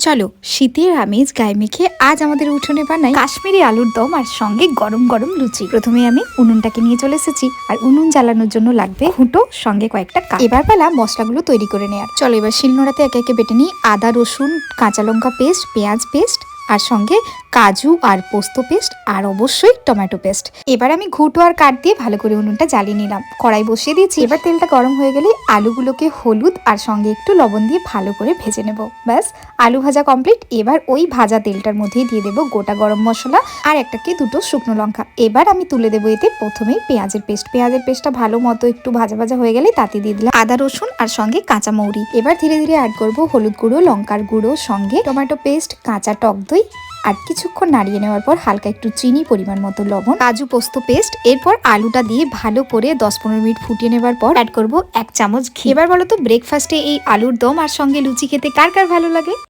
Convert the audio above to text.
চলো শীতের আমেজ গায়ে মেখে আজ আমাদের উঠোনে বানাই কাশ্মীরি আলুর দম আর সঙ্গে গরম গরম লুচি। প্রথমে আমি উনুনটাকে নিয়ে চলে এসেছি আর উনুন জ্বালানোর জন্য লাগবে খুঁটো সঙ্গে কয়েকটা কাঠ। এবার বেলা মশলাগুলো তৈরি করে নেওয়ার। চলো এবার শিলনোড়াতে একে একে বেটে নিই আদা রসুন কাঁচা লঙ্কা পেস্ট পেঁয়াজ পেস্ট আর সঙ্গে কাজু আর পোস্ত পেস্ট আর অবশ্যই টমেটো পেস্ট। এবার আমি ঘুঁটো আর কাঠ দিয়ে ভালো করে উনুনটা জ্বালিয়ে নিলাম। কড়াই বসিয়ে দিয়েছি। এবার তেলটা গরম হয়ে গেলে আলুগুলোকে হলুদ আর সঙ্গে একটু লবণ দিয়ে ভালো করে ভেজে নেব। ব্যাস আলু ভাজা কমপ্লিট। এবার ওই ভাজা তেলটার মধ্যেই দিয়ে দেবো গোটা গরম মশলা আর একটাকে দুটো শুকনো লঙ্কা। এবার আমি তুলে দেবো এতে প্রথমেই পেঁয়াজের পেস্ট। পেঁয়াজের পেস্টটা ভালো মতো একটু ভাজা ভাজা হয়ে গেলে তাতে দিয়ে দিলাম আদা রসুন আর সঙ্গে কাঁচা মৌরি। এবার ধীরে ধীরে অ্যাড করবো হলুদ গুঁড়ো লঙ্কার গুঁড়ো সঙ্গে টমেটো পেস্ট কাঁচা টক দই আর কিছুক্ষণ নাড়িয়ে নেওয়ার পর হালকা একটু চিনি পরিমাণ মতো লবণ কাজু পোস্ত পেস্ট। এরপর আলুটা দিয়ে ভালো করে 10-15 মিনিট ফুটিয়ে নেবার পর অ্যাড করবো 1 চামচ ঘি। এবার বলো তো ব্রেকফাস্টে এই আলুর দম আর সঙ্গে লুচি খেতে কার কার ভালো লাগে।